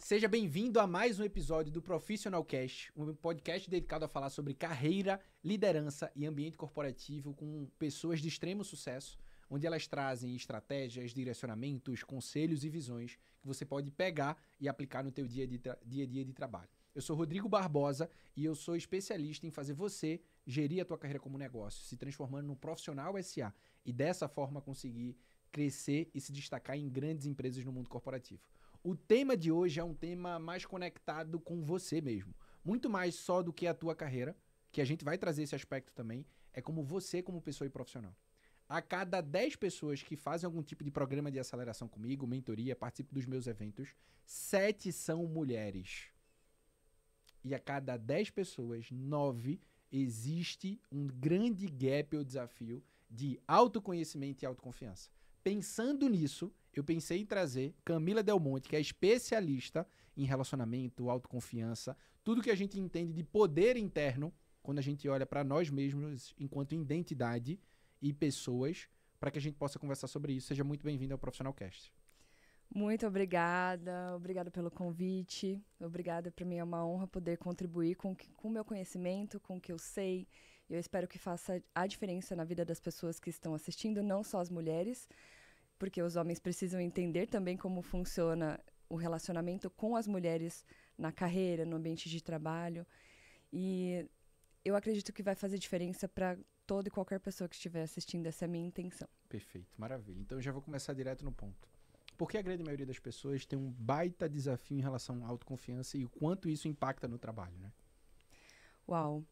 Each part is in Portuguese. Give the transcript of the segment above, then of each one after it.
Seja bem-vindo a mais um episódio do Professional Cast, um podcast dedicado a falar sobre carreira, liderança e ambiente corporativo com pessoas de extremo sucesso, onde elas trazem estratégias, direcionamentos, conselhos e visões que você pode pegar e aplicar no teu dia a dia de trabalho. Eu sou Rodrigo Barbosa e eu sou especialista em fazer você gerir a tua carreira como negócio, se transformando num profissional SA e dessa forma conseguir crescer e se destacar em grandes empresas no mundo corporativo. O tema de hoje é um tema mais conectado com você mesmo. Muito mais só do que a tua carreira, que a gente vai trazer esse aspecto também, é como você como pessoa e profissional. A cada 10 pessoas que fazem algum tipo de programa de aceleração comigo, mentoria, participam dos meus eventos, 7 são mulheres. E a cada 10 pessoas, 9 existe um grande gap ou desafio de autoconhecimento e autoconfiança. Pensando nisso, eu pensei em trazer Camila Del Monte, que é especialista em relacionamento, autoconfiança, tudo que a gente entende de poder interno, quando a gente olha para nós mesmos enquanto identidade e pessoas, para que a gente possa conversar sobre isso. Seja muito bem-vindo ao Profissional Cast. Muito obrigada pelo convite, obrigada, para mim é uma honra poder contribuir com o meu conhecimento, com o que eu sei. Eu espero que faça a diferença na vida das pessoas que estão assistindo, não só as mulheres, porque os homens precisam entender também como funciona o relacionamento com as mulheres na carreira, no ambiente de trabalho. E eu acredito que vai fazer diferença para toda e qualquer pessoa que estiver assistindo, essa é a minha intenção. Perfeito, maravilha. Então eu já vou começar direto no ponto. Por que a grande maioria das pessoas tem um baita desafio em relação à autoconfiança e o quanto isso impacta no trabalho, né? Uau!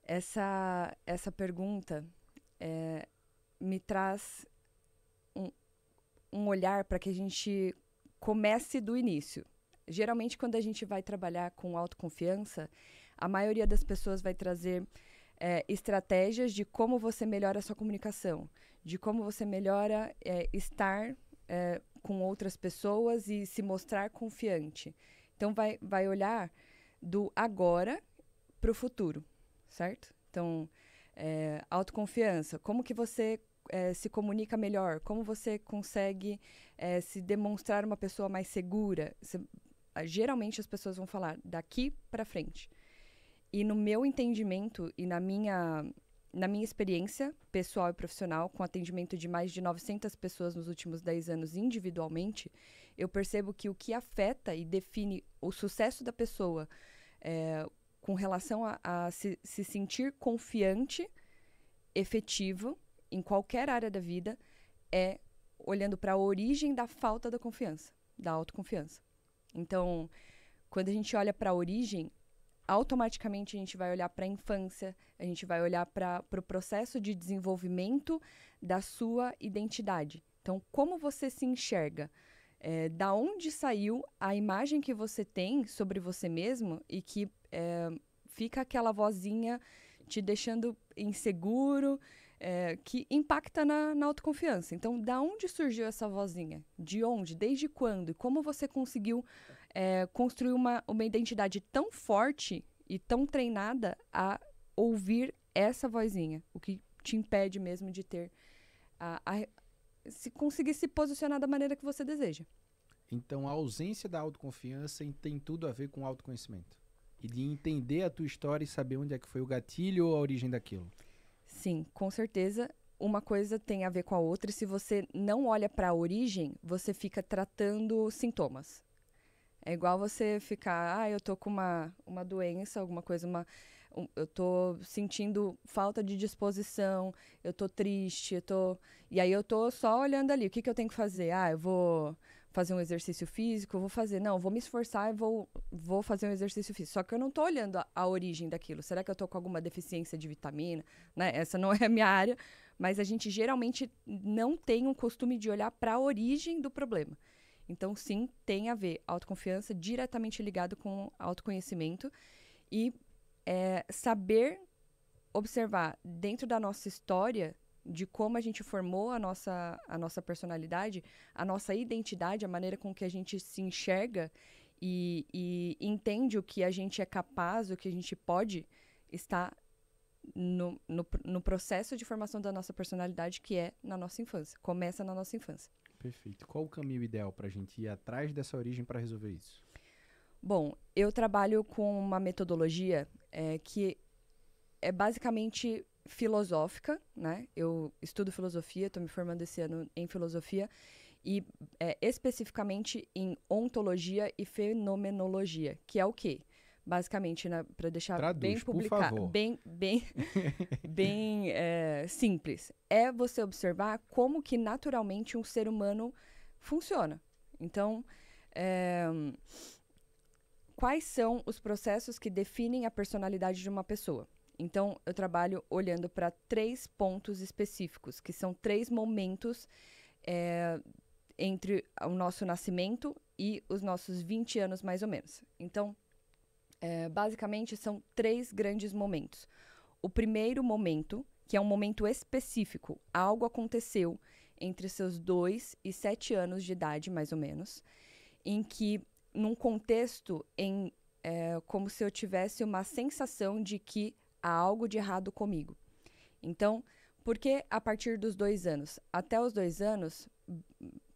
Essa pergunta me traz um olhar para que a gente comece do início. Geralmente, quando a gente vai trabalhar com autoconfiança, a maioria das pessoas vai trazer estratégias de como você melhora a sua comunicação, de como você melhora estar com outras pessoas e se mostrar confiante. Então, vai olhar do agora para o futuro, certo? Então, autoconfiança, como que você se comunica melhor, como você consegue se demonstrar uma pessoa mais segura. Geralmente as pessoas vão falar daqui para frente. E no meu entendimento e na minha experiência pessoal e profissional, com atendimento de mais de 900 pessoas nos últimos 10 anos individualmente, eu percebo que o que afeta e define o sucesso da pessoa com relação a se sentir confiante, efetivo, em qualquer área da vida, é olhando para a origem da falta da confiança, da autoconfiança. Então, quando a gente olha para a origem, automaticamente a gente vai olhar para a infância, a gente vai olhar para o processo de desenvolvimento da sua identidade. Então, como você se enxerga? Da onde saiu a imagem que você tem sobre você mesmo e que fica aquela vozinha te deixando inseguro, que impacta na autoconfiança. Então, da onde surgiu essa vozinha? De onde? Desde quando? E como você conseguiu construir uma identidade tão forte e tão treinada a ouvir essa vozinha? O que te impede mesmo de ter se conseguir se posicionar da maneira que você deseja. Então, a ausência da autoconfiança tem tudo a ver com autoconhecimento. E de entender a tua história e saber onde é que foi o gatilho ou a origem daquilo. Sim, com certeza. Uma coisa tem a ver com a outra. E se você não olha para a origem, você fica tratando sintomas. É igual você ficar, eu tô com uma doença, alguma coisa, eu tô sentindo falta de disposição, eu tô triste, e aí eu tô só olhando ali, o que eu tenho que fazer? Eu vou fazer um exercício físico, vou me esforçar e vou fazer um exercício físico. Só que eu não tô olhando a origem daquilo. Será que eu tô com alguma deficiência de vitamina? Né? Essa não é a minha área, mas a gente geralmente não tem um costume de olhar para a origem do problema. Então, sim, tem a ver autoconfiança diretamente ligado com autoconhecimento e saber observar dentro da nossa história de como a gente formou a nossa personalidade, a nossa identidade, a maneira com que a gente se enxerga e entende o que a gente é capaz, o que a gente pode estar no processo de formação da nossa personalidade, que é na nossa infância. Começa na nossa infância. Perfeito. Qual o caminho ideal para a gente ir atrás dessa origem para resolver isso? Bom, eu trabalho com uma metodologia que é basicamente filosófica, né? Eu estudo filosofia, estou me formando esse ano em filosofia, e especificamente em ontologia e fenomenologia, que é o quê? Basicamente, né, para deixar Traduz, bem por publicado, favor. bem simples, é você observar como que naturalmente um ser humano funciona. Então, quais são os processos que definem a personalidade de uma pessoa? Então, eu trabalho olhando para 3 pontos específicos, que são 3 momentos entre o nosso nascimento e os nossos 20 anos, mais ou menos. Então, basicamente, são 3 grandes momentos. O primeiro momento, que é um momento específico, algo aconteceu entre seus 2 e 7 anos de idade, mais ou menos, em que, num contexto como se eu tivesse uma sensação de que há algo de errado comigo. Então, por que a partir dos 2 anos? Até os 2 anos,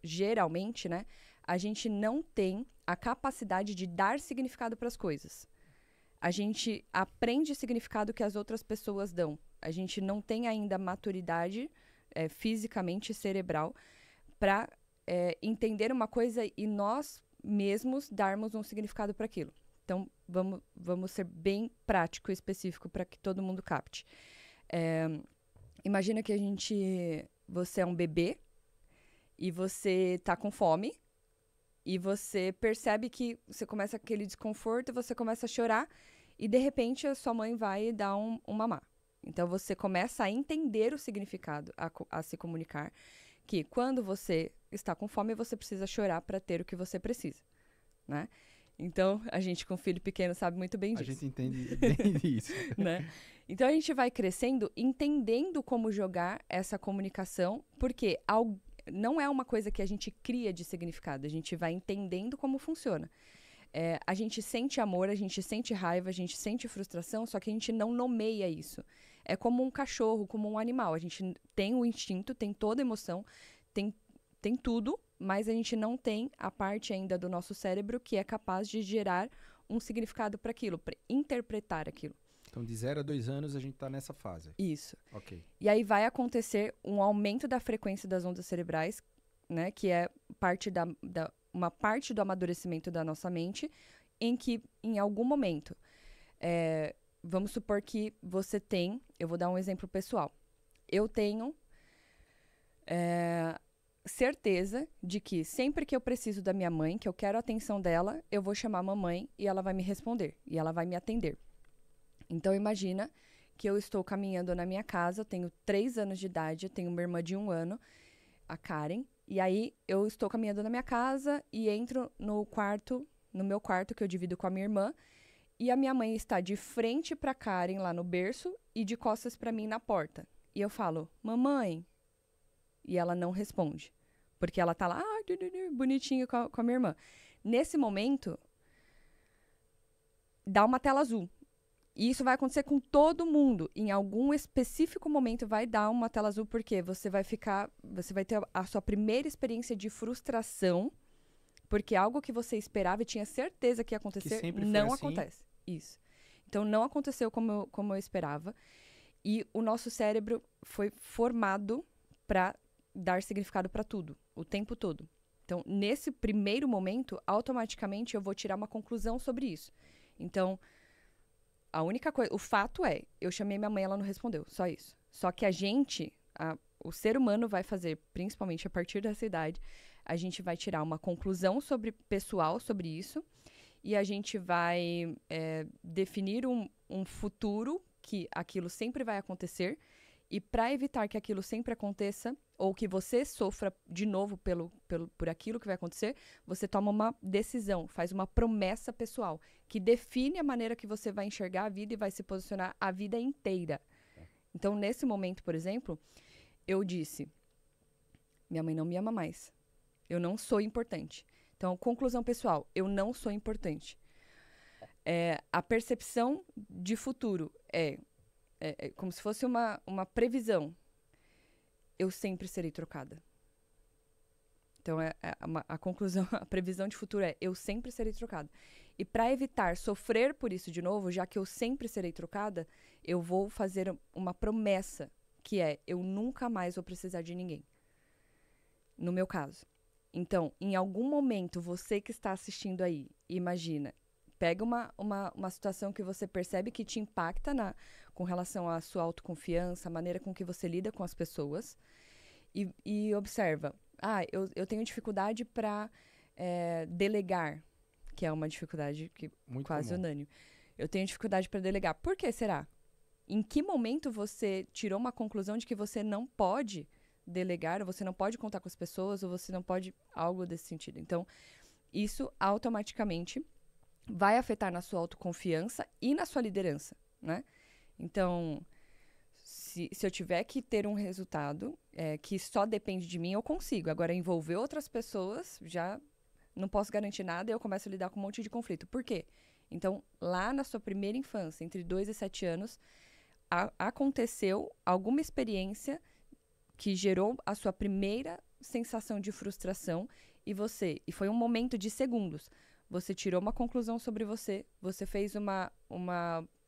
geralmente, né, a gente não tem a capacidade de dar significado para as coisas. A gente aprende significado que as outras pessoas dão. A gente não tem ainda maturidade fisicamente cerebral para entender uma coisa e nós mesmos darmos um significado para aquilo. Então, vamos ser bem prático e específico para que todo mundo capte. Imagina que você é um bebê e você está com fome e você percebe que você começa aquele desconforto, você começa a chorar e, de repente, a sua mãe vai dar um mamar. Então, você começa a entender o significado, a se comunicar, que quando você está com fome, você precisa chorar para ter o que você precisa, né? Então, a gente com filho pequeno sabe muito bem disso. A gente entende bem disso. Né? Então, a gente vai crescendo, entendendo como jogar essa comunicação, porque não é uma coisa que a gente cria de significado, a gente vai entendendo como funciona. A gente sente amor, a gente sente raiva, a gente sente frustração, só que a gente não nomeia isso. É como um cachorro, como um animal. A gente tem o instinto, tem toda a emoção, tem tudo, mas a gente não tem a parte ainda do nosso cérebro que é capaz de gerar um significado para aquilo, para interpretar aquilo. Então, de 0 a 2 anos, a gente está nessa fase. Isso. Ok. E aí vai acontecer um aumento da frequência das ondas cerebrais, né, que é uma parte do amadurecimento da nossa mente, em que, em algum momento, vamos supor que você eu vou dar um exemplo pessoal. Eu tenho certeza de que sempre que eu preciso da minha mãe, que eu quero a atenção dela, eu vou chamar a mamãe e ela vai me responder, e ela vai me atender. Então, imagina que eu estou caminhando na minha casa, eu tenho 3 anos de idade, eu tenho uma irmã de 1 ano, a Karen, e aí eu estou caminhando na minha casa e entro no meu quarto, que eu divido com a minha irmã, e a minha mãe está de frente para Karen lá no berço e de costas para mim na porta. E eu falo, mamãe, e ela não responde, porque ela tá lá, bonitinho com a minha irmã. Nesse momento, dá uma tela azul. E isso vai acontecer com todo mundo. Em algum específico momento vai dar uma tela azul, porque você vai ter a sua primeira experiência de frustração, porque algo que você esperava e tinha certeza que ia acontecer, não acontece. Isso. Então, não aconteceu como eu esperava. E o nosso cérebro foi formado para dar significado para tudo, o tempo todo. Então, nesse primeiro momento, automaticamente eu vou tirar uma conclusão sobre isso. Então, a única coisa, o fato é, eu chamei minha mãe, ela não respondeu, só isso. Só que o ser humano vai fazer, principalmente a partir dessa idade, a gente vai tirar uma conclusão pessoal sobre isso, e a gente vai definir um futuro que aquilo sempre vai acontecer, e para evitar que aquilo sempre aconteça, ou que você sofra de novo por aquilo que vai acontecer, você toma uma decisão, faz uma promessa pessoal, que define a maneira que você vai enxergar a vida e vai se posicionar a vida inteira. Então, nesse momento, por exemplo, eu disse, minha mãe não me ama mais. Eu não sou importante. Então, conclusão pessoal, eu não sou importante. A percepção de futuro é, como se fosse uma previsão. Eu sempre serei trocada. Então, a conclusão, a previsão de futuro é: eu sempre serei trocada. E para evitar sofrer por isso de novo, já que eu sempre serei trocada, eu vou fazer uma promessa, que é: eu nunca mais vou precisar de ninguém. No meu caso. Então, em algum momento, você que está assistindo aí, imagina, pega uma situação que você percebe que te impacta com relação à sua autoconfiança, a maneira com que você lida com as pessoas, e observa: eu tenho dificuldade para delegar, que é uma dificuldade que Muito quase comum. unânime. Eu tenho dificuldade para delegar. Por que será? Em que momento você tirou uma conclusão de que você não pode delegar, ou você não pode contar com as pessoas, ou você não pode algo desse sentido? Então, isso automaticamente vai afetar na sua autoconfiança e na sua liderança, né? Então, se eu tiver que ter um resultado que só depende de mim, eu consigo. Agora, envolver outras pessoas, já não posso garantir nada e eu começo a lidar com um monte de conflito. Por quê? Então, lá na sua primeira infância, entre 2 e 7 anos, aconteceu alguma experiência que gerou a sua primeira sensação de frustração e foi um momento de segundos. Você tirou uma conclusão sobre você, você fez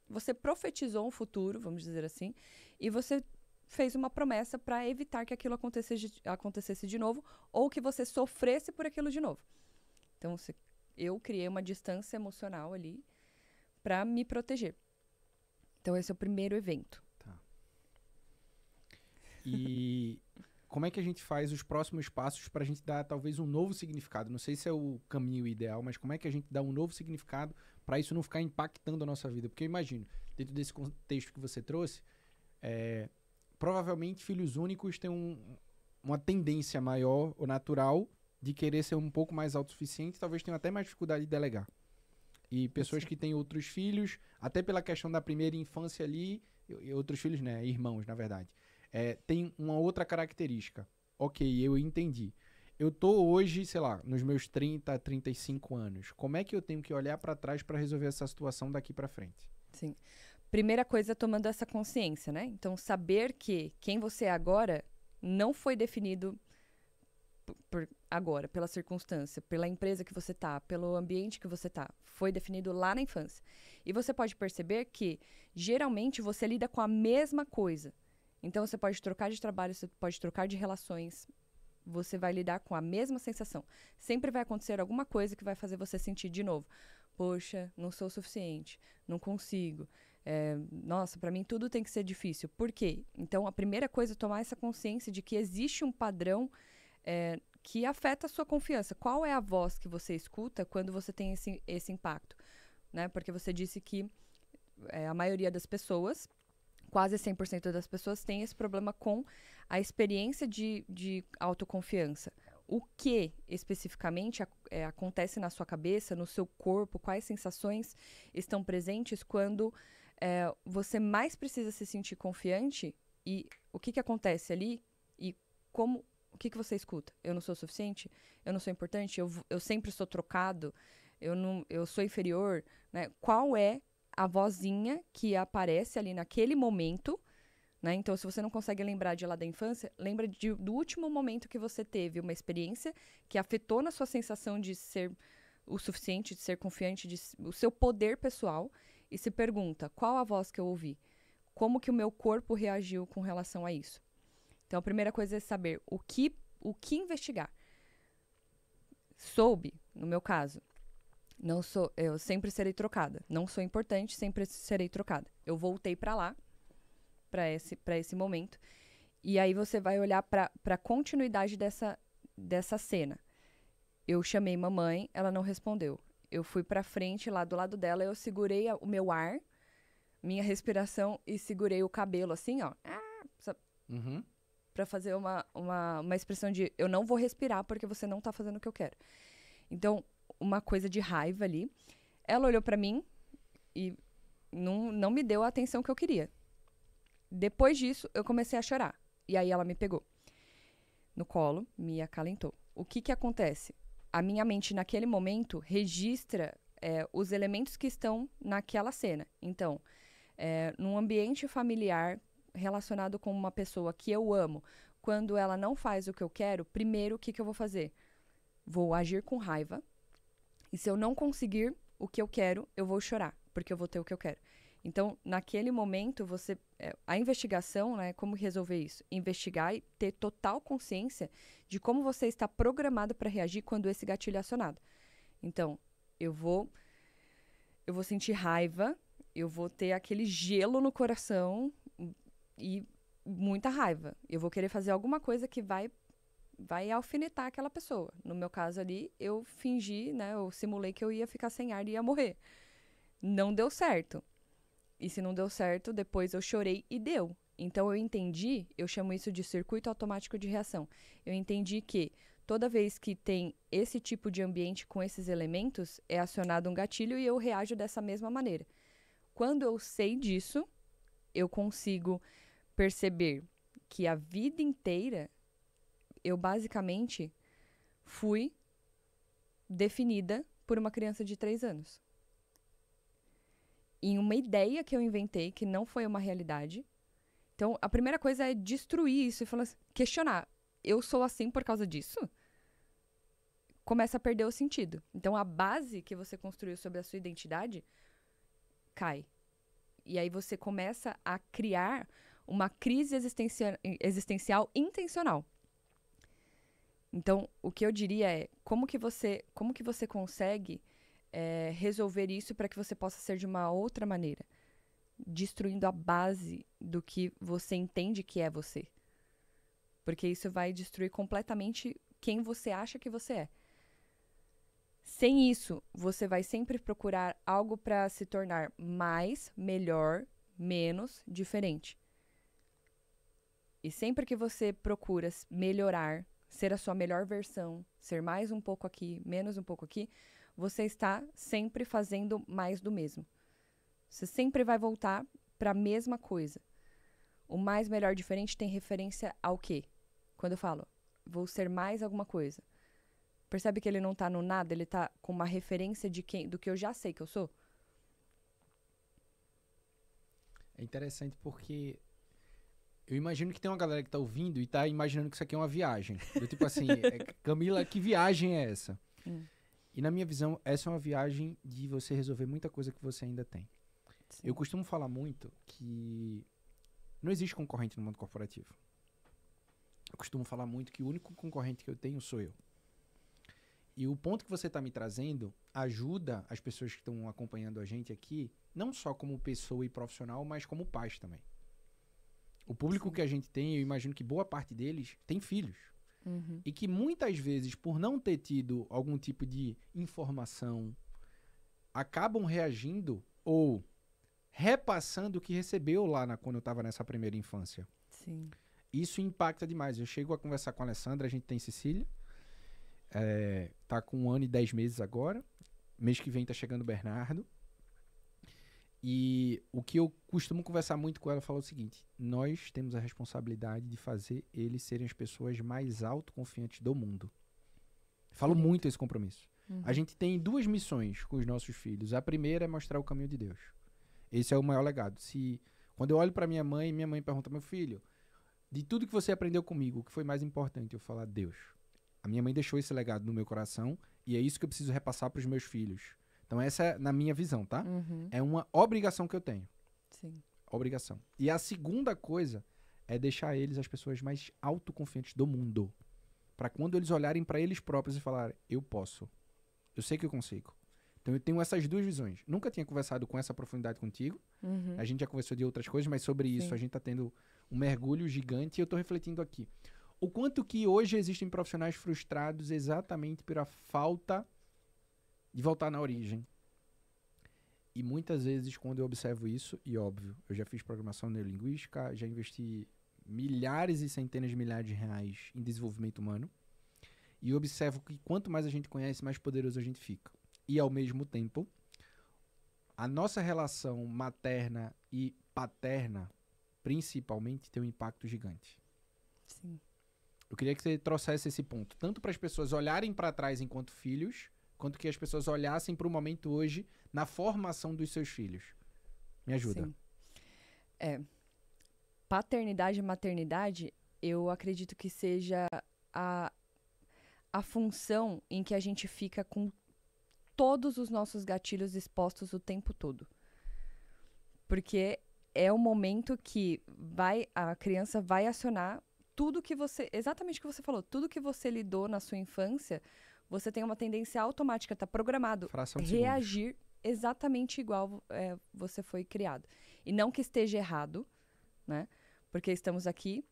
você profetizou um futuro, vamos dizer assim, e você fez uma promessa para evitar que aquilo acontecesse de novo ou que você sofresse por aquilo de novo. Então, eu criei uma distância emocional ali para me proteger. Então, esse é o primeiro evento. Tá. E como é que a gente faz os próximos passos para a gente dar talvez um novo significado? Não sei se é o caminho ideal, mas como é que a gente dá um novo significado para isso não ficar impactando a nossa vida? Porque eu imagino, dentro desse contexto que você trouxe, provavelmente filhos únicos têm uma tendência maior ou natural de querer ser um pouco mais autossuficiente, talvez tenham até mais dificuldade de delegar. E pessoas que têm outros filhos, até pela questão da primeira infância ali, e outros filhos, né, irmãos, na verdade, tem uma outra característica. Ok, eu entendi. Eu tô hoje, sei lá, nos meus 30, 35 anos. Como é que eu tenho que olhar para trás para resolver essa situação daqui para frente? Sim. Primeira coisa, tomando essa consciência, né? Então, saber que quem você é agora não foi definido por agora, pela circunstância, pela empresa que você tá, pelo ambiente que você tá. Foi definido lá na infância. E você pode perceber que, geralmente, você lida com a mesma coisa. Então, você pode trocar de trabalho, você pode trocar de relações, você vai lidar com a mesma sensação. Sempre vai acontecer alguma coisa que vai fazer você sentir de novo: poxa, não sou o suficiente, não consigo. Nossa, para mim tudo tem que ser difícil. Por quê? Então, a primeira coisa é tomar essa consciência de que existe um padrão que afeta a sua confiança. Qual é a voz que você escuta quando você tem esse impacto? Né? Porque você disse que a maioria das pessoas, quase 100% das pessoas, tem esse problema com a experiência de autoconfiança. O que, especificamente, acontece na sua cabeça, no seu corpo, quais sensações estão presentes quando você mais precisa se sentir confiante, e o que acontece ali e o que você escuta? Eu não sou suficiente? Eu não sou importante? Eu sempre sou trocado? Eu sou inferior? Né? Qual é a vozinha que aparece ali naquele momento? Né? Então, se você não consegue lembrar de lá da infância, lembra do último momento que você teve uma experiência que afetou na sua sensação de ser o suficiente, de ser confiante, o seu poder pessoal, e se pergunta: qual a voz que eu ouvi? Como que o meu corpo reagiu com relação a isso? Então, a primeira coisa é saber o que investigar. Soube, no meu caso, eu sempre serei trocada. Não sou importante, sempre serei trocada. Eu voltei para lá, para esse momento. E aí você vai olhar para a continuidade dessa cena. Eu chamei mamãe, ela não respondeu. Eu fui para frente, lá do lado dela, eu segurei o meu ar, minha respiração, e segurei o cabelo assim, ó. Uhum. Para fazer uma expressão de: eu não vou respirar porque você não tá fazendo o que eu quero. Então, uma coisa de raiva ali. Ela olhou para mim e não me deu a atenção que eu queria. Depois disso, eu comecei a chorar. E aí ela me pegou no colo, me acalentou. O que acontece? A minha mente, naquele momento, registra os elementos que estão naquela cena. Então, Num ambiente familiar relacionado com uma pessoa que eu amo, quando ela não faz o que eu quero, primeiro, o que eu vou fazer? Vou agir com raiva. E se eu não conseguir o que eu quero, eu vou chorar, porque eu vou ter o que eu quero. Então, naquele momento, a investigação, né, como resolver isso? Investigar e ter total consciência de como você está programado para reagir quando esse gatilho é acionado. Então, eu vou sentir raiva, eu vou ter aquele gelo no coração e muita raiva. Eu vou querer fazer alguma coisa que vai alfinetar aquela pessoa. No meu caso ali, eu fingi, né, eu simulei que eu ia ficar sem ar e ia morrer. Não deu certo. E se não deu certo, depois eu chorei e deu. Então eu entendi, eu chamo isso de circuito automático de reação. Eu entendi que toda vez que tem esse tipo de ambiente com esses elementos, é acionado um gatilho e eu reajo dessa mesma maneira. Quando eu sei disso, eu consigo perceber que a vida inteira eu basicamente fui definida por uma criança de 3 anos. Em uma ideia que eu inventei, que não foi uma realidade. Então, a primeira coisa é destruir isso e falar assim, questionar. Eu sou assim por causa disso? Começa a perder o sentido. Então, a base que você construiu sobre a sua identidade cai. E aí você começa a criar uma crise existencial intencional. Então, o que eu diria é, como que você consegue resolver isso para que você possa ser de uma outra maneira? Destruindo a base do que você entende que é você. Porque isso vai destruir completamente quem você acha que você é. Sem isso, você vai sempre procurar algo para se tornar mais, melhor, menos, diferente. E sempre que você procura melhorar, ser a sua melhor versão, ser mais um pouco aqui, menos um pouco aqui, você está sempre fazendo mais do mesmo. Você sempre vai voltar para a mesma coisa. O mais, melhor, diferente tem referência ao quê? Quando eu falo, vou ser mais alguma coisa. Percebe que ele não está no nada, ele está com uma referência do que eu já sei que eu sou? É interessante porque eu imagino que tem uma galera que tá ouvindo e tá imaginando que isso aqui é uma viagem. Eu, tipo assim, Camila, que viagem é essa? E na minha visão, essa é uma viagem de você resolver muita coisa que você ainda tem. Sim. Eu costumo falar muito que não existe concorrente no mundo corporativo. Eu costumo falar muito que o único concorrente que eu tenho sou eu. E o ponto que você está me trazendo ajuda as pessoas que estão acompanhando a gente aqui, não só como pessoa e profissional, mas como pais também. O público Sim. que a gente tem, eu imagino que boa parte deles tem filhos. Uhum. E que muitas vezes, por não ter tido algum tipo de informação, acabam reagindo ou repassando o que recebeu lá quando eu estava nessa primeira infância. Sim. Isso impacta demais. Eu chego a conversar com a Alessandra, a gente tem Cecília, tá com 1 ano e 10 meses agora. Mês que vem tá chegando o Bernardo. E o que eu costumo conversar muito com ela, fala o seguinte: nós temos a responsabilidade de fazer eles serem as pessoas mais autoconfiantes do mundo. Falo muito esse compromisso. Uhum. A gente tem 2 missões com os nossos filhos. A primeira é mostrar o caminho de Deus. Esse é o maior legado. Quando eu olho para minha mãe pergunta: meu filho, de tudo que você aprendeu comigo, o que foi mais importante? Eu falo: Deus. A minha mãe deixou esse legado no meu coração e é isso que eu preciso repassar para os meus filhos. Então essa é na minha visão, tá? Uhum. É uma obrigação que eu tenho. Sim. Obrigação. E a segunda coisa é deixar eles as pessoas mais autoconfiantes do mundo. Para quando eles olharem para eles próprios e falarem: eu posso. Eu sei que eu consigo. Então eu tenho essas 2 visões. Nunca tinha conversado com essa profundidade contigo. Uhum. A gente já conversou de outras coisas, mas sobre isso Sim. a gente tá tendo um mergulho gigante e eu tô refletindo aqui. O quanto que hoje existem profissionais frustrados exatamente pela falta de voltar na origem. E muitas vezes, quando eu observo isso, e óbvio, eu já fiz programação neurolinguística, já investi milhares e centenas de milhares de reais em desenvolvimento humano, e eu observo que quanto mais a gente conhece, mais poderoso a gente fica. E, ao mesmo tempo, a nossa relação materna e paterna, principalmente, tem um impacto gigante. Sim. Eu queria que você trouxesse esse ponto, tanto para as pessoas olharem para trás enquanto filhos, quanto que as pessoas olhassem para o momento hoje na formação dos seus filhos. Me ajuda. Sim. Paternidade e maternidade, eu acredito que seja a função em que a gente fica com todos os nossos gatilhos expostos o tempo todo. Porque é o momento que a criança vai acionar tudo que você... Exatamente o que você falou. Tudo que você lidou na sua infância, você tem uma tendência automática, está programado. Fração de reagir exatamente igual você foi criado. E não que esteja errado, né? Porque estamos aqui,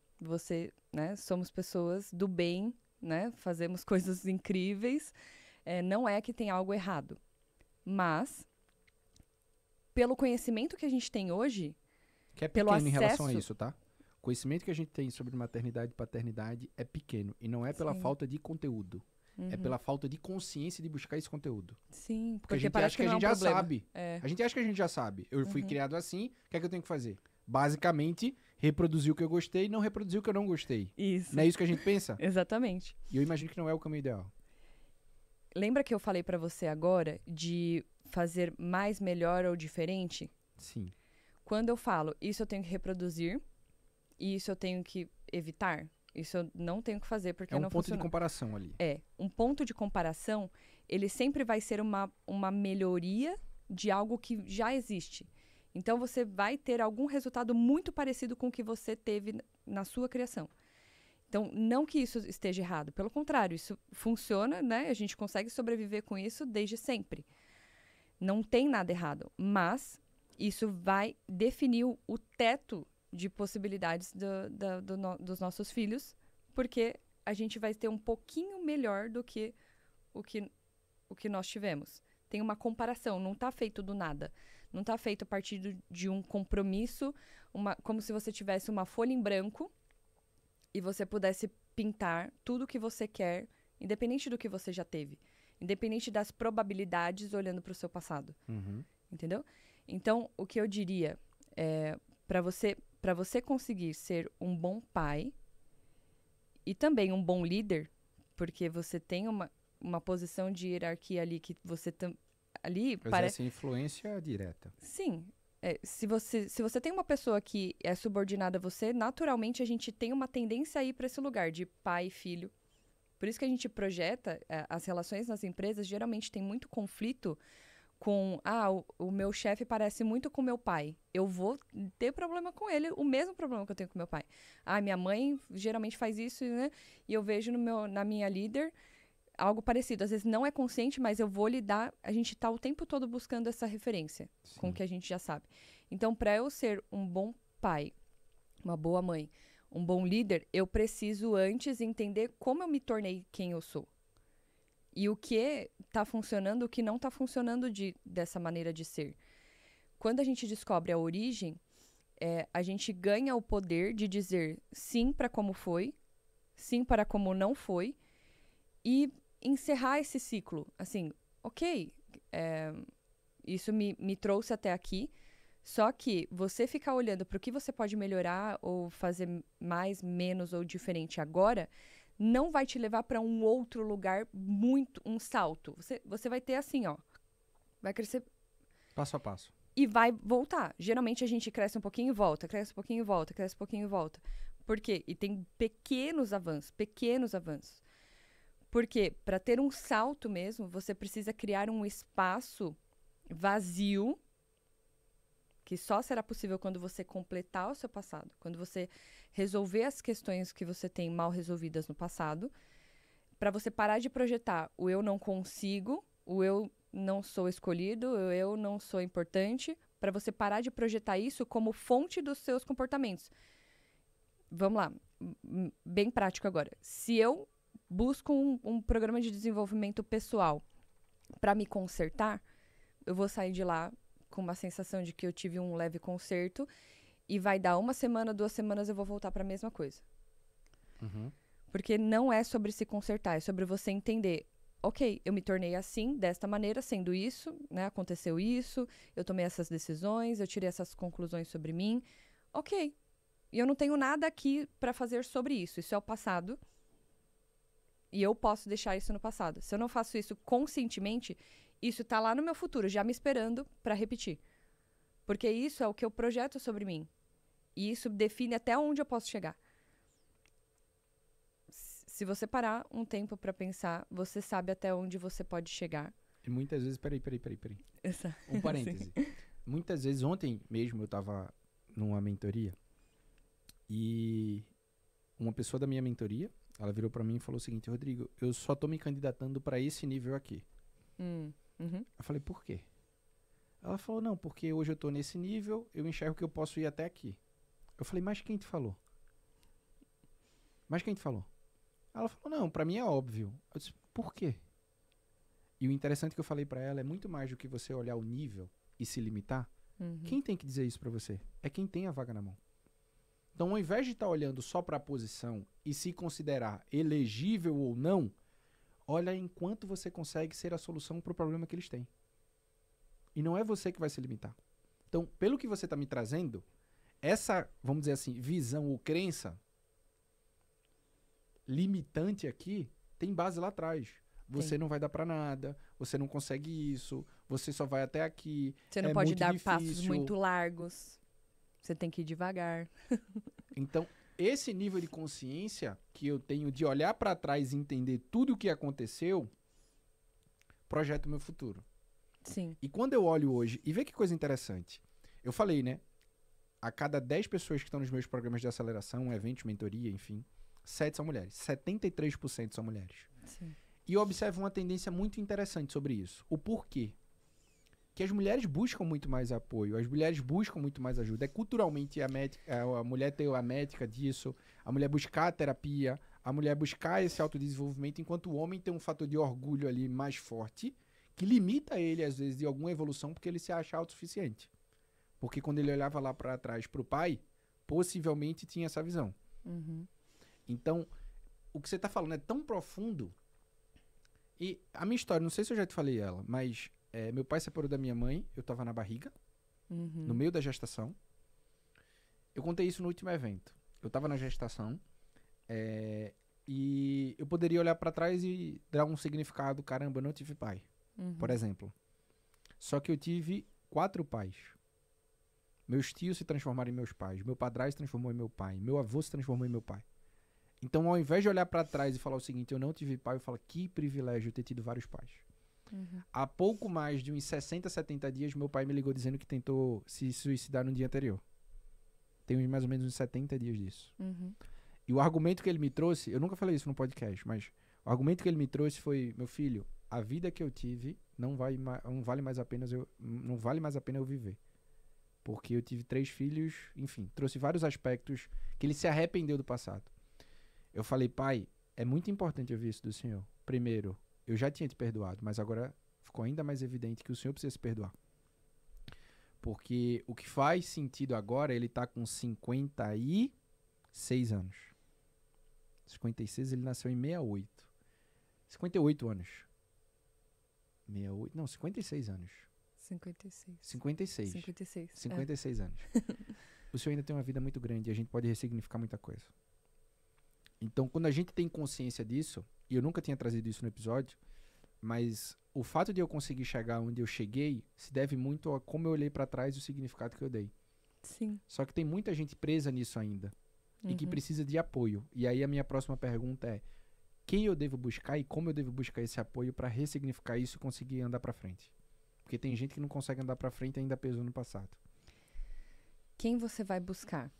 né? Somos pessoas do bem, né? Fazemos coisas incríveis. Não é que tem algo errado. Mas, pelo conhecimento que a gente tem hoje, que é pelo pequeno em relação a acesso- isso, tá? O conhecimento que a gente tem sobre maternidade e paternidade é pequeno. E não é pela Sim. falta de conteúdo. É pela falta de consciência de buscar esse conteúdo. Sim, Porque a gente parece acha que a não é um gente já problema. sabe. A gente acha que a gente já sabe. Eu fui criado assim, o que é que eu tenho que fazer? Basicamente, reproduzir o que eu gostei e não reproduzir o que eu não gostei. Isso. Não é isso que a gente pensa? Exatamente. E eu imagino que não é o caminho ideal. Lembra que eu falei pra você agora de fazer mais, melhor ou diferente? Sim. Quando eu falo, isso eu tenho que reproduzir e isso eu tenho que evitar, isso eu não tenho que fazer porque É um não ponto de funciona. comparação ali. Um ponto de comparação, ele sempre vai ser uma melhoria de algo que já existe. Então, você vai ter algum resultado muito parecido com o que você teve na sua criação. Então, não que isso esteja errado. Pelo contrário, isso funciona, né? A gente consegue sobreviver com isso desde sempre. Não tem nada errado. Mas isso vai definir o teto de possibilidades dos nossos filhos, porque a gente vai ter um pouquinho melhor do que o que nós tivemos. Tem uma comparação, não está feito do nada. Não está feito a partir de um compromisso, como se você tivesse uma folha em branco e você pudesse pintar tudo o que você quer, independente do que você já teve. Independente das probabilidades olhando para o seu passado. Entendeu? Então, o que eu diria é, para você conseguir ser um bom pai e também um bom líder, porque você tem uma posição de hierarquia ali que você ali Exerce influência direta. Sim. Se você tem uma pessoa que é subordinada a você, naturalmente a gente tem uma tendência a ir para esse lugar de pai e filho. Por isso que a gente projeta as relações nas empresas, geralmente tem muito conflito com, o meu chefe parece muito com meu pai. Eu vou ter problema com ele, o mesmo problema que eu tenho com meu pai. Minha mãe geralmente faz isso, né? E eu vejo na minha líder algo parecido. Às vezes não é consciente, mas eu vou lidar. A gente está o tempo todo buscando essa referência com o que a gente já sabe. Então, para eu ser um bom pai, uma boa mãe, um bom líder, eu preciso antes entender como eu me tornei quem eu sou. E o que está funcionando, o que não está funcionando dessa maneira de ser. Quando a gente descobre a origem, a gente ganha o poder de dizer sim para como foi, sim para como não foi, e encerrar esse ciclo. Assim, ok, isso me trouxe até aqui, só que você ficar olhando para o que você pode melhorar ou fazer mais, menos ou diferente agora, não vai te levar para um outro lugar um salto. Você vai ter assim, vai crescer... Passo a passo. E vai voltar. Geralmente a gente cresce um pouquinho e volta, cresce um pouquinho e volta, cresce um pouquinho e volta. Por quê? E tem pequenos avanços. Porque para ter um salto mesmo, você precisa criar um espaço vazio, que só será possível quando você completar o seu passado, quando você resolver as questões que você tem mal resolvidas no passado, para você parar de projetar o eu não consigo, o eu não sou escolhido, o eu não sou importante, para você parar de projetar isso como fonte dos seus comportamentos. Vamos lá, bem prático agora. Se eu busco um programa de desenvolvimento pessoal para me consertar, eu vou sair de lá com uma sensação de que eu tive um leve conserto e vai dar 1 semana, 2 semanas eu vou voltar para a mesma coisa. Porque não é sobre se consertar, é sobre você entender, ok, eu me tornei assim, desta maneira, sendo isso, né, aconteceu isso, eu tomei essas decisões, eu tirei essas conclusões sobre mim, ok. E eu não tenho nada aqui para fazer sobre isso, isso é o passado e eu posso deixar isso no passado. Se eu não faço isso conscientemente, isso tá lá no meu futuro, já me esperando para repetir. Porque isso é o que eu projeto sobre mim. E isso define até onde eu posso chegar. Se você parar um tempo para pensar, você sabe até onde você pode chegar. E muitas vezes... Peraí. Essa, Um parêntese. Muitas vezes, ontem mesmo, eu tava numa mentoria e uma pessoa da minha mentoria, ela virou pra mim e falou o seguinte: Rodrigo, eu só tô me candidatando pra esse nível aqui. Uhum. Eu falei, por quê? Ela falou, não, porque hoje eu tô nesse nível, eu enxergo que eu posso ir até aqui. Eu falei, mas quem te falou? Ela falou, não, pra mim é óbvio. Eu disse, por quê? E o interessante que eu falei pra ela é muito mais do que você olhar o nível e se limitar. Quem tem que dizer isso pra você? É quem tem a vaga na mão. Então, ao invés de estar olhando só pra posição e se considerar elegível ou não, olha enquanto você consegue ser a solução pro problema que eles têm. E não é você que vai se limitar. Então, pelo que você tá me trazendo, essa, vamos dizer assim, visão ou crença limitante aqui tem base lá atrás. Você não vai dar pra nada, você não consegue isso, você só vai até aqui. Você não pode dar passos muito largos. Você tem que ir devagar. Então, esse nível de consciência que eu tenho de olhar pra trás e entender tudo o que aconteceu, projeta o meu futuro. Sim. E quando eu olho hoje, e vê que coisa interessante. Eu falei, né? A cada 10 pessoas que estão nos meus programas de aceleração, eventos, mentoria, enfim, 7 são mulheres. 73% são mulheres. Sim. E eu observo uma tendência muito interessante sobre isso. O porquê? Que as mulheres buscam muito mais apoio, as mulheres buscam muito mais ajuda. É culturalmente a mulher ter a métrica disso, a mulher buscar a terapia, a mulher buscar esse autodesenvolvimento, enquanto o homem tem um fator de orgulho ali mais forte, que limita ele, às vezes, de alguma evolução, porque ele se acha autossuficiente. Porque quando ele olhava lá para trás pro pai, possivelmente tinha essa visão. Então, o que você tá falando é tão profundo. E a minha história, não sei se eu já te falei ela, mas meu pai separou da minha mãe, eu tava na barriga, no meio da gestação. Eu contei isso no último evento. Eu tava na gestação e eu poderia olhar pra trás e dar um significado, caramba, eu não tive pai, por exemplo. Só que eu tive 4 pais. Meus tios se transformaram em meus pais, meu padrasto se transformou em meu pai, meu avô se transformou em meu pai. Então, ao invés de olhar pra trás e falar o seguinte, eu não tive pai, eu falo, que privilégio ter tido vários pais. Há pouco mais de uns 60, 70 dias, meu pai me ligou dizendo que tentou se suicidar no dia anterior. Tem mais ou menos uns 70 dias disso. E o argumento que ele me trouxe, eu nunca falei isso no podcast, mas o argumento que ele me trouxe foi, meu filho, a vida que eu tive não vale mais a pena eu viver. Porque eu tive 3 filhos, enfim, trouxe vários aspectos que ele se arrependeu do passado. Eu falei, pai, é muito importante ouvir isso do senhor. Primeiro, eu já tinha te perdoado, mas agora ficou ainda mais evidente que o senhor precisa se perdoar. Porque o que faz sentido agora, ele tá com 56 anos. 56, ele nasceu em 68. 58 anos. 68, não, 56 anos. 56. 56. 56. 56 anos. O senhor ainda tem uma vida muito grande e a gente pode ressignificar muita coisa. Então, quando a gente tem consciência disso, e eu nunca tinha trazido isso no episódio, mas o fato de eu conseguir chegar onde eu cheguei se deve muito a como eu olhei pra trás e o significado que eu dei. Sim. Só que tem muita gente presa nisso ainda e que precisa de apoio. E aí a minha próxima pergunta é: quem eu devo buscar e como eu devo buscar esse apoio pra ressignificar isso e conseguir andar pra frente? Porque tem gente que não consegue andar pra frente e ainda pesou no passado. Quem você vai buscar?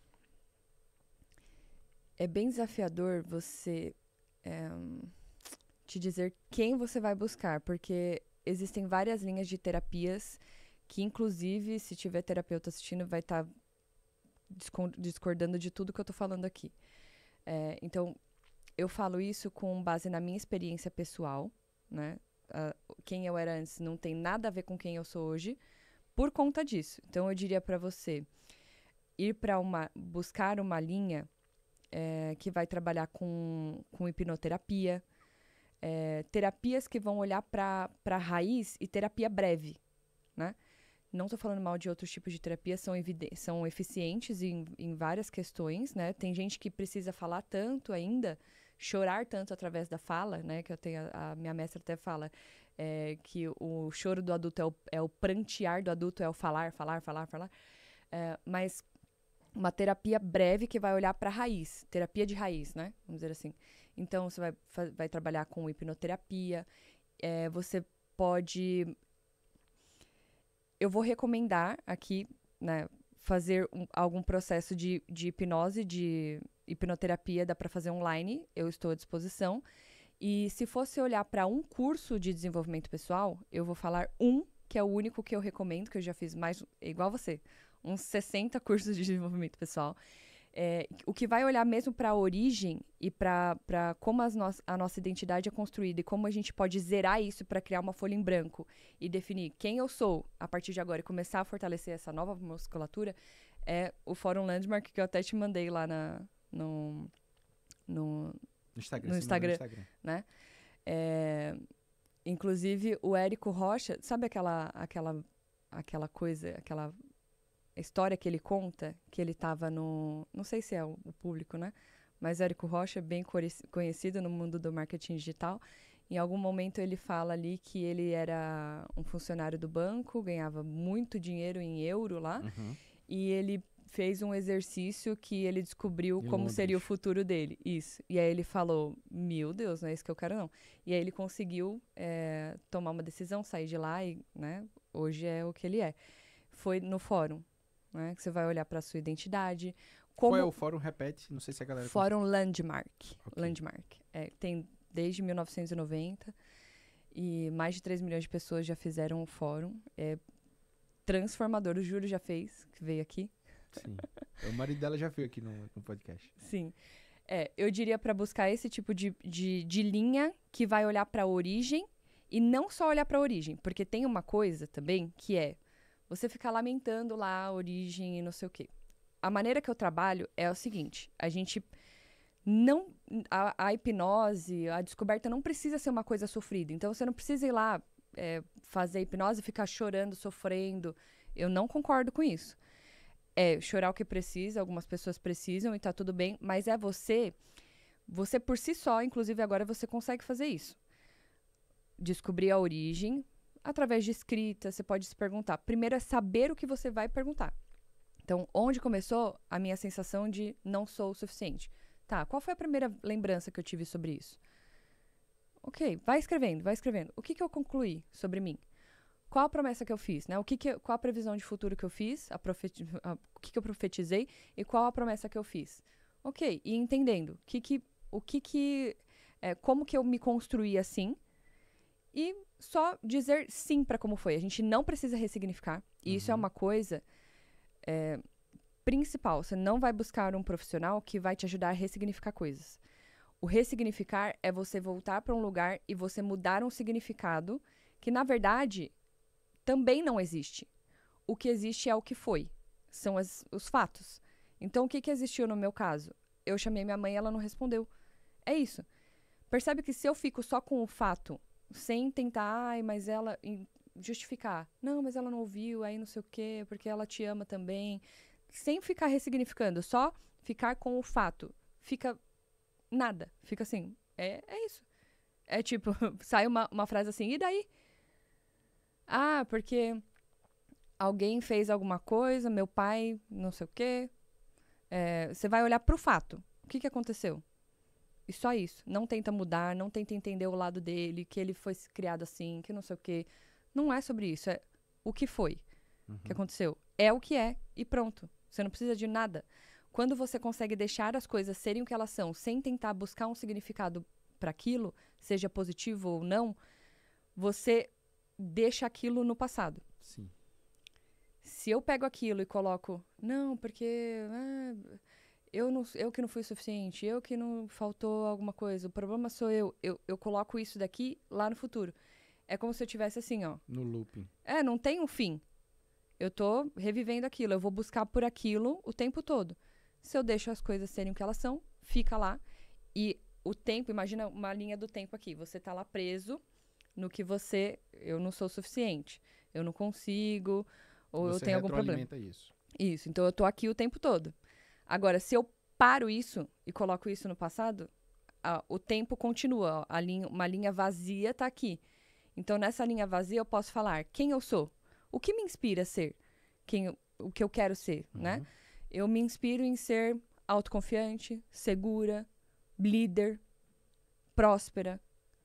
É bem desafiador você te dizer quem você vai buscar, porque existem várias linhas de terapias que, inclusive, se tiver terapeuta assistindo, vai estar discordando de tudo que eu tô falando aqui. Então, eu falo isso com base na minha experiência pessoal, né? Quem eu era antes não tem nada a ver com quem eu sou hoje, por conta disso. Então, eu diria para você ir para buscar uma linha que vai trabalhar com hipnoterapia, terapias que vão olhar para a raiz e terapia breve, né? Não estou falando mal de outros tipos de terapia, são eficientes em várias questões, né? Tem gente que precisa falar tanto ainda, chorar tanto através da fala, né? Que eu tenho, a minha mestra até fala que o choro do adulto é o prantear do adulto, é o falar. Mas uma terapia breve que vai olhar para a raiz, terapia de raiz, né? Vamos dizer assim. Então, você vai trabalhar com hipnoterapia, você pode... Eu vou recomendar aqui, né, fazer algum processo de hipnose, de hipnoterapia, dá para fazer online, eu estou à disposição. E se fosse olhar para um curso de desenvolvimento pessoal, eu vou falar que é o único que eu recomendo, que eu já fiz mais, igual você, uns 60 cursos de desenvolvimento pessoal. O que vai olhar mesmo para a origem e para como a nossa identidade é construída e como a gente pode zerar isso para criar uma folha em branco e definir quem eu sou a partir de agora e começar a fortalecer essa nova musculatura, é o Fórum Landmark, que eu até te mandei lá no Instagram, né? Inclusive, o Érico Rocha, sabe aquela coisa, aquela história que ele conta, que ele estava no... Não sei se é o público, né? Mas Érico Rocha é bem conhecido no mundo do marketing digital. Em algum momento ele fala ali que ele era um funcionário do banco, ganhava muito dinheiro em euro lá, e ele fez um exercício que ele descobriu como seria o futuro dele. Isso. E aí ele falou, meu Deus, não é isso que eu quero não. E aí ele conseguiu tomar uma decisão, sair de lá e, né, hoje é o que ele é. Foi no fórum. Né, que você vai olhar para a sua identidade. Qual é o fórum? Repete, não sei se a galera... Fórum Landmark. Okay. Landmark. Tem desde 1990 e mais de 3 milhões de pessoas já fizeram o fórum. É transformador, o Júlio já fez, que veio aqui. Sim. O marido dela já veio aqui no podcast. Sim. Eu diria para buscar esse tipo de linha que vai olhar para a origem e não só olhar para a origem, porque tem uma coisa também que é você ficar lamentando lá a origem e não sei o quê. A maneira que eu trabalho é o seguinte, a gente não... A hipnose, a descoberta não precisa ser uma coisa sofrida. Então, você não precisa ir lá fazer hipnose e ficar chorando, sofrendo. Eu não concordo com isso. Chorar o que precisa, algumas pessoas precisam e tá tudo bem, mas você por si só, inclusive agora você consegue fazer isso. Descobrir a origem... Através de escrita, você pode se perguntar. Primeiro é saber o que você vai perguntar. Então, onde começou a minha sensação de não sou o suficiente? Tá, qual foi a primeira lembrança que eu tive sobre isso? Ok, vai escrevendo. O que eu concluí sobre mim? Qual a promessa que eu fiz? Né? Qual a previsão de futuro que eu fiz? O que eu profetizei? E qual a promessa que eu fiz? Ok, e entendendo como que eu me construí assim, e só dizer sim para como foi. A gente não precisa ressignificar. E isso é uma coisa principal. Você não vai buscar um profissional que vai te ajudar a ressignificar coisas. O ressignificar é você voltar para um lugar e você mudar um significado que, na verdade, também não existe. O que existe é o que foi. São os fatos. Então, o que existiu no meu caso? Eu chamei minha mãe e ela não respondeu. É isso. Percebe que se eu fico só com o fato... sem tentar, mas ela justificar. Não, mas ela não ouviu, aí não sei o quê, porque ela te ama também. Sem ficar ressignificando, só ficar com o fato. Fica nada. Fica assim, é isso. É tipo, sai uma frase assim, e daí? Ah, porque alguém fez alguma coisa, meu pai, não sei o quê. Você vai olhar pro fato. O que aconteceu? E só isso. Não tenta mudar, não tenta entender o lado dele, que ele foi criado assim, que não sei o quê. Não é sobre isso, é o que foi, que aconteceu. É o que é e pronto. Você não precisa de nada. Quando você consegue deixar as coisas serem o que elas são, sem tentar buscar um significado para aquilo, seja positivo ou não, você deixa aquilo no passado. Sim. Se eu pego aquilo e coloco, não, porque... eu que não fui suficiente, eu que não faltou alguma coisa, o problema sou eu coloco isso daqui lá no futuro. É como se eu tivesse assim, ó. No looping. Não tem um fim. Eu tô revivendo aquilo, eu vou buscar por aquilo o tempo todo. Se eu deixo as coisas serem o que elas são, fica lá. E o tempo, imagina uma linha do tempo aqui, você tá lá preso no que eu não sou suficiente, eu não consigo, ou eu tenho algum problema. Isso, então eu tô aqui o tempo todo. Agora, se eu paro isso e coloco isso no passado, o tempo continua. Uma linha vazia está aqui. Então, nessa linha vazia, eu posso falar quem eu sou. O que me inspira a ser? O que eu quero ser, né? Eu me inspiro em ser autoconfiante, segura, líder, próspera.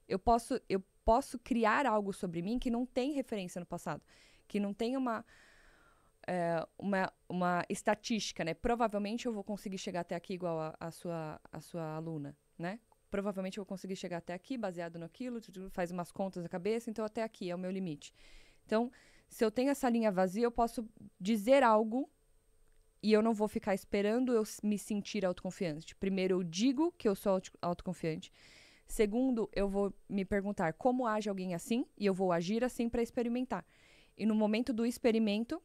Eu posso criar algo sobre mim que não tem referência no passado, que não tem uma estatística, né? Provavelmente eu vou conseguir chegar até aqui igual a sua aluna, né? Provavelmente eu vou conseguir chegar até aqui baseado naquilo, faz umas contas na cabeça, então até aqui é o meu limite. Então, se eu tenho essa linha vazia, eu posso dizer algo e eu não vou ficar esperando eu me sentir autoconfiante. Primeiro, eu digo que eu sou autoconfiante. Segundo, eu vou me perguntar como age alguém assim e eu vou agir assim para experimentar. E no momento do experimento,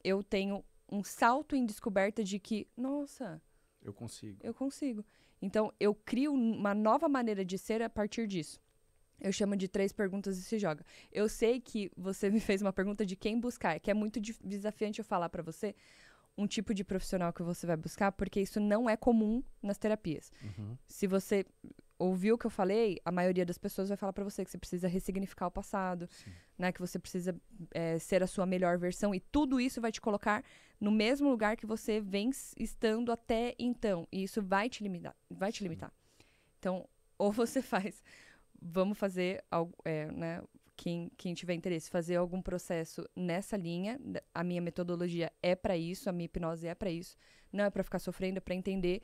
eu tenho um salto em descoberta de que, nossa, eu consigo. Eu consigo. Então, eu crio uma nova maneira de ser a partir disso. Eu chamo de 3 perguntas e se joga. Eu sei que você me fez uma pergunta de quem buscar, que é muito desafiante eu falar para você um tipo de profissional que você vai buscar, porque isso não é comum nas terapias. Uhum. Se você ouviu o que eu falei, a maioria das pessoas vai falar para você que você precisa ressignificar o passado, né, que você precisa ser a sua melhor versão, e tudo isso vai te colocar no mesmo lugar que você vem estando até então, e isso vai te limitar. Então, ou você faz, vamos fazer algo, né, quem tiver interesse, fazer algum processo nessa linha. A minha metodologia é para isso, a minha hipnose é para isso, não é para ficar sofrendo, é para entender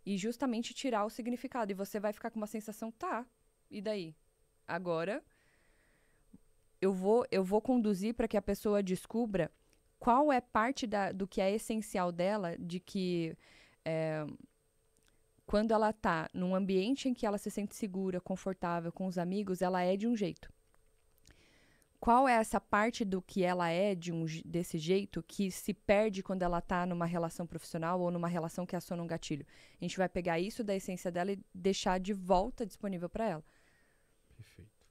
e justamente tirar o significado. E você vai ficar com uma sensação, tá, e daí? Agora, eu vou conduzir para que a pessoa descubra qual é parte do que é essencial dela, de que quando ela tá num ambiente em que ela se sente segura, confortável com os amigos, ela é de um jeito. Qual é essa parte do que ela é desse jeito que se perde quando ela tá numa relação profissional ou numa relação que aciona um gatilho? A gente vai pegar isso da essência dela e deixar de volta disponível para ela. Perfeito.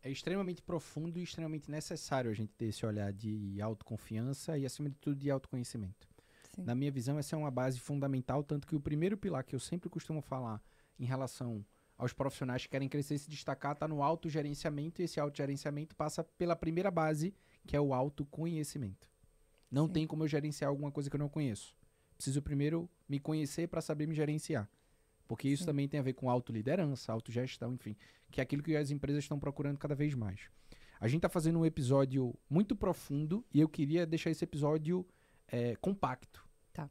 É extremamente profundo e extremamente necessário a gente ter esse olhar de autoconfiança e, acima de tudo, de autoconhecimento. Sim. Na minha visão, essa é uma base fundamental, tanto que o primeiro pilar que eu sempre costumo falar em relação aos profissionais que querem crescer e se destacar está no autogerenciamento, e esse autogerenciamento passa pela primeira base, que é o autoconhecimento. Não tem como eu gerenciar alguma coisa que eu não conheço. Preciso primeiro me conhecer para saber me gerenciar. Porque isso também tem a ver com autoliderança, autogestão, enfim, que é aquilo que as empresas estão procurando cada vez mais. A gente está fazendo um episódio muito profundo e eu queria deixar esse episódio compacto,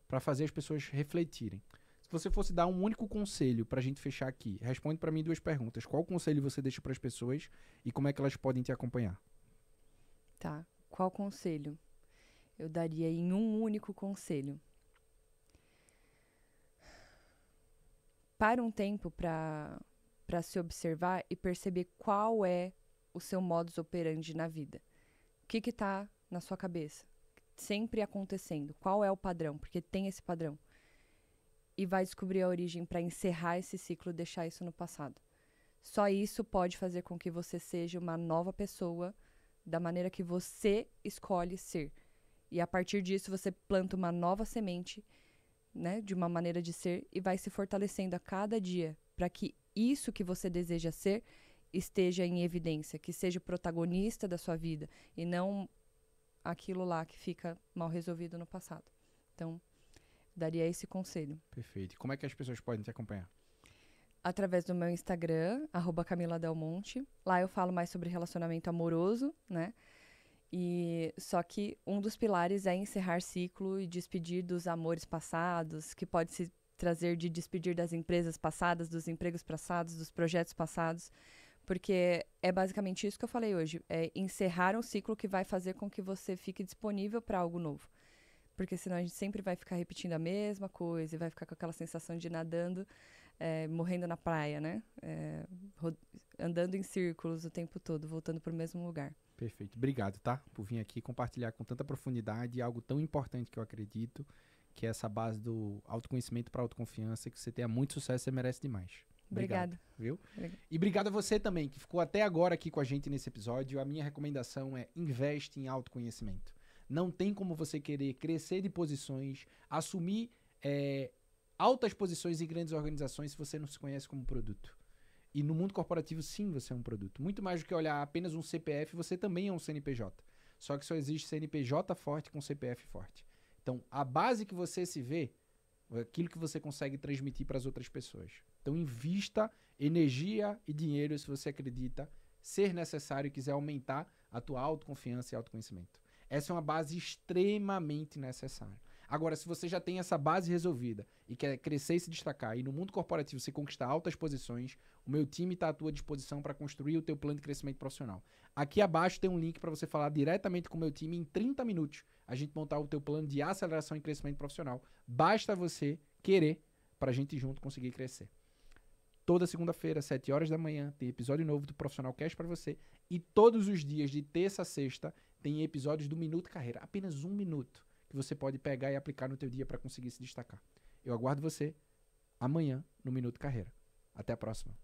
para fazer as pessoas refletirem. Se você fosse dar um único conselho para a gente fechar aqui, responde para mim 2 perguntas. Qual conselho você deixa para as pessoas e como é que elas podem te acompanhar? Tá. Qual conselho? Eu daria em um único conselho. Para um tempo para se observar e perceber qual é o seu modus operandi na vida. O que está na sua cabeça? Sempre acontecendo. Qual é o padrão? Porque tem esse padrão. E vai descobrir a origem para encerrar esse ciclo e deixar isso no passado. Só isso pode fazer com que você seja uma nova pessoa da maneira que você escolhe ser. E a partir disso você planta uma nova semente, né, de uma maneira de ser e vai se fortalecendo a cada dia para que isso que você deseja ser esteja em evidência, que seja o protagonista da sua vida e não aquilo lá que fica mal resolvido no passado. Então, daria esse conselho. Perfeito. E como é que as pessoas podem te acompanhar? Através do meu Instagram, @CamilaDelmonte. Lá eu falo mais sobre relacionamento amoroso, né? E só que um dos pilares é encerrar ciclo e despedir dos amores passados, que pode se trazer de despedir das empresas passadas, dos empregos passados, dos projetos passados, porque é basicamente isso que eu falei hoje, é encerrar um ciclo que vai fazer com que você fique disponível para algo novo. Porque senão a gente sempre vai ficar repetindo a mesma coisa e vai ficar com aquela sensação de nadando, morrendo na praia, né? Andando em círculos o tempo todo, voltando para o mesmo lugar. Perfeito. Obrigado, tá? Por vir aqui compartilhar com tanta profundidade algo tão importante que eu acredito, que é essa base do autoconhecimento para autoconfiança, que você tenha muito sucesso, você merece demais. Obrigada. Viu? E obrigado a você também, que ficou até agora aqui com a gente nesse episódio. A minha recomendação é investe em autoconhecimento. Não tem como você querer crescer de posições, assumir altas posições em grandes organizações se você não se conhece como produto. E no mundo corporativo, sim, você é um produto. Muito mais do que olhar apenas um CPF, você também é um CNPJ. Só que só existe CNPJ forte com CPF forte. Então, a base que você se vê aquilo que você consegue transmitir para as outras pessoas. Então, invista energia e dinheiro se você acredita ser necessário e quiser aumentar a tua autoconfiança e autoconhecimento. Essa é uma base extremamente necessária. Agora, se você já tem essa base resolvida e quer crescer e se destacar, e no mundo corporativo você conquistar altas posições, o meu time está à tua disposição para construir o teu plano de crescimento profissional. Aqui abaixo tem um link para você falar diretamente com o meu time em 30 minutos. A gente montar o teu plano de aceleração e crescimento profissional. Basta você querer para a gente junto conseguir crescer. Toda segunda-feira, 7 horas da manhã, tem episódio novo do Profissional Cast para você. E todos os dias, de terça a sexta, tem episódios do Minuto Carreira. Apenas 1 minuto que você pode pegar e aplicar no teu dia para conseguir se destacar. Eu aguardo você amanhã no Minuto Carreira. Até a próxima.